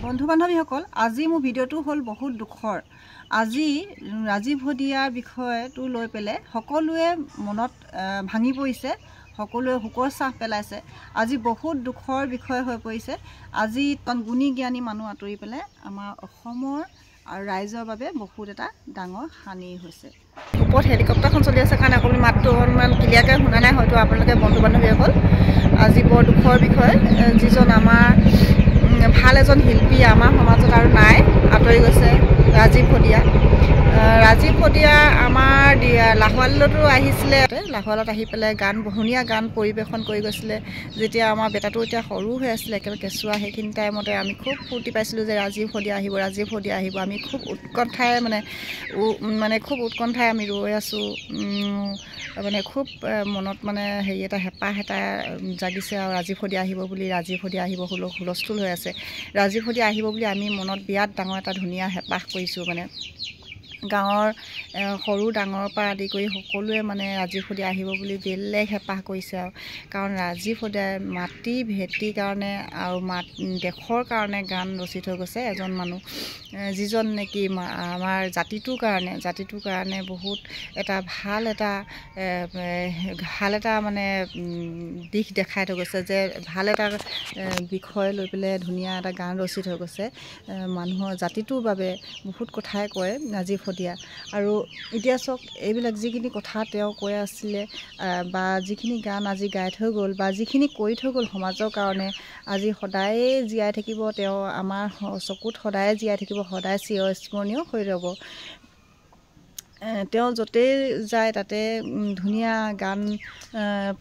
বন্ধু বান্ধৱীসকল আজি মোৰ ভিডিঅ'টো হ'ল বহুত দুখৰ। আজি ৰাজীৱ হদিয়াৰ বিষয়টো লৈ পেলাই সকলোৱে মনত ভাঙি পৰিছে, সকলোৱে হুকৰ চাহ পেলাইছে। আজি বহুত দুখৰ বিষয় হৈ পৰিছে। আজি গুণী জ্ঞানী মানুহ আঁতৰি পেলাই আমাৰ অসমৰ আৰু ৰাইজৰ বাবে বহুত এটা ডাঙৰ হানি হৈছে। ওপৰত হেলিকপ্টাৰখন চলি আছে কাৰণে অকণমান মাতটো অকণমান ক্লিয়াৰকৈ শুনা নাই হয়তো আপোনালোকে বন্ধু বান্ধৱীসকল। আজি বৰ দুখৰ বিষয়, যিজন আমাৰ ভাল এজন শিল্পী আমাৰ সমাজত আৰু নাই, আঁতৰি গৈছে ৰাজীৱ হদিয়া। ৰাজীৱ হদিয়া আমাৰ লাহোৱালতো আহিছিলে, লাহোৱালত আহি পেলাই ধুনীয়া গান পৰিৱেশন কৰি গৈছিলে। যেতিয়া আমাৰ বেটাটো এতিয়া সৰু হৈ আছিলে, একেবাৰে কেঁচুৱা, সেইখিনি টাইমতে আমি খুব ফূৰ্তি পাইছিলোঁ যে ৰাজীৱ হদিয়া আহিব, ৰাজীৱ হদিয়া আহিব। আমি খুব উৎকণ্ঠাৰে আমি ৰৈ আছোঁ। খুব মনত হেঁপাহ এটা জাগিছে আৰু ৰাজীৱ হদিয়া আহিব বুলি, ৰাজীৱ হদিয়া আহিব হুলস্থুল হৈ আছে। ৰাজীৱ হদিয়া আহিব বুলি আমি মনত বিৰাট ডাঙৰ এটা ধুনীয়া হেঁপাহ কৰিছোঁ। গাঁৱৰ সৰু ডাঙৰৰ পৰা আদি কৰি সকলোৱে ৰাজীৱ হদিয়া আহিব বুলি বেলেগ হেঁপাহ কৰিছে আৰু। কাৰণ ৰাজীৱ হদিয়াই মাটি ভেটি কাৰণে আৰু দেশৰ কাৰণে গান ৰচি থৈ গৈছে এজন মানুহ, যিজন নেকি আমাৰ জাতিটোৰ কাৰণে বহুত এটা ভাল এটা দিশ দেখাই থৈ গৈছে, যে ভাল এটা বিষয় লৈ পেলাই ধুনীয়া এটা গান ৰচি থৈ গৈছে। মানুহৰ জাতিটোৰ বাবে বহুত কথাই কয় ৰাজীৱ হদিয়া। আৰু এতিয়া চাওক, এইবিলাক যিখিনি কথা তেওঁ কৈ আছিলে বা যিখিনি গান আজি গাই থৈ গ'ল বা যিখিনি কৰি থৈ গ'ল সমাজৰ কাৰণে, আজি সদায়ে জীয়াই থাকিব। তেওঁ আমাৰ চকুত সদায়ে জীয়াই থাকিব, সদায় চিৰস্মৰণীয় হৈ ৰ'ব। তেওঁ য'তেই যায় তাতে ধুনীয়া গান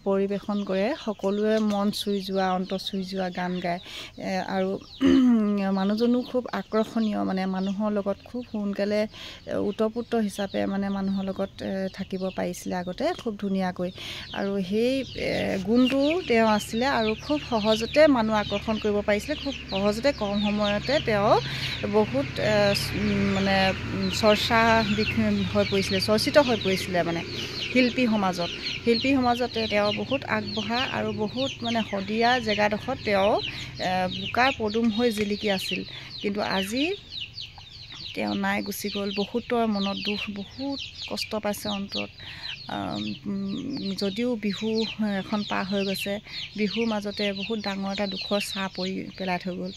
পৰিৱেশন কৰে, সকলোৱে মন চুই যোৱা, অন্ত চুই যোৱা গান গায়। আৰু মানুহজনো খুব আকৰ্ষণীয়, মানুহৰ লগত খুব সোনকালে ওতঃপ্ৰোত হিচাপে মানুহৰ লগত থাকিব পাৰিছিলে আগতে খুব ধুনীয়াকৈ। আৰু সেই গুণটো তেওঁ আছিলে আৰু খুব সহজতে মানুহ আকৰ্ষণ কৰিব পাৰিছিলে। খুব সহজতে কম সময়তে তেওঁ বহুত চৰ্চিত হৈ পৰিছিলে শিল্পী সমাজতে তেওঁ বহুত আগবঢ়া আৰু বহুত শদিয়া জেগাডোখৰত তেওঁ বোকাৰ পদুম হৈ জিলিকি আছিল। কিন্তু আজি তেওঁ নাই, গুচি গ'ল। বহুতৰ মনত দুখ, বহুত কষ্ট পাইছে অন্তৰত। যদিও বিহু এখন পাৰ হৈ গৈছে, বিহুৰ মাজতে বহুত ডাঙৰ এটা দুখৰ ছাঁ পৰি পেলাই থৈ গ'ল।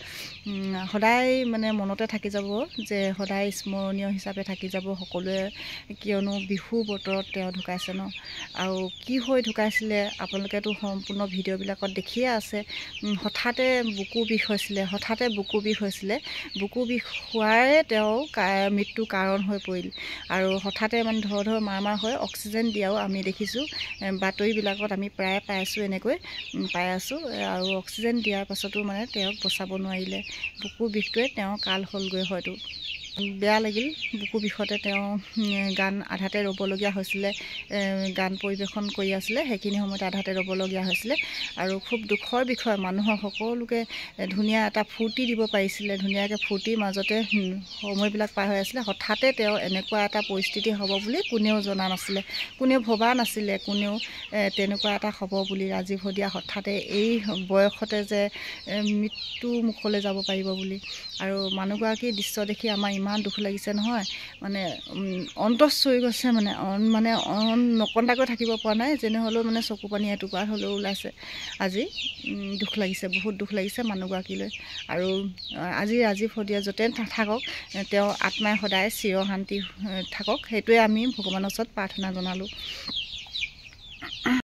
সদায় মনতে থাকি যাব, যে সদায় স্মৰণীয় হিচাপে থাকি যাব সকলোৱে, কিয়নো বিহু বতৰত তেওঁ ঢুকাইছে ন। আৰু কি হৈ ঢুকাইছিলে আপোনালোকেতো সম্পূৰ্ণ ভিডিঅ'বিলাকত দেখিয়ে আছে। হঠাতে বুকু বিষ হৈছিলে, বুকু বিষ হোৱাৰে তেওঁ মৃত্যুৰ কাৰণ হৈ পৰিল। আৰু হঠাতে ধৰ মাৰ হৈ অক্সিজেন দিয়াও আমি দেখিছোঁ, বাতৰিবিলাকত আমি প্ৰায় পাই আছোঁ। আৰু অক্সিজেন দিয়াৰ পাছতো তেওঁক বচাব নোৱাৰিলে। বুকু বিষটোৱে তেওঁৰ কাল হ'লগৈ হয়তো। বেয়া লাগিল, বুকু বিষতে তেওঁ গান আধাতে ৰ'বলগীয়া হৈছিলে। গান পৰিৱেশন কৰি আছিলে, সেইখিনি সময়ত আধাতে ৰ'বলগীয়া হৈছিলে। আৰু খুব দুখৰ বিষয়, মানুহক সকলোকে ধুনীয়া এটা ফূৰ্তি দিব পাৰিছিলে, ধুনীয়াকৈ ফূৰ্তিৰ মাজতে সময়বিলাক পাৰ হৈ আছিলে। হঠাতে তেওঁ এনেকুৱা এটা পৰিস্থিতি হ'ব বুলি কোনেও জনা নাছিলে, কোনেও ভবা নাছিলে, কোনেও তেনেকুৱা এটা হ'ব বুলি। ৰাজীৱ হদিয়া হঠাতে এই বয়সতে যে মৃত্যু মুখলৈ যাব পাৰিব বুলি। আৰু মানুহগৰাকীৰ দৃশ্য দেখি আমাৰ ইমান দুখ লাগিছে নহয়, অন্ত চুই গৈছে, নকন্দাকৈ থাকিব পৰা নাই। যেনে হ'লেও চকু পানী এটুকুৰা হ'লেও ওলাইছে। আজি দুখ লাগিছে, বহুত দুখ লাগিছে মানুহগৰাকীলৈ। আৰু আজি ৰাজীৱ হদিয়া য'তে নাথাকক, তেওঁৰ আত্মাই সদায় চিৰশান্তি থাকক, সেইটোৱে আমি ভগৱানৰ ওচৰত প্ৰাৰ্থনা জনালোঁ।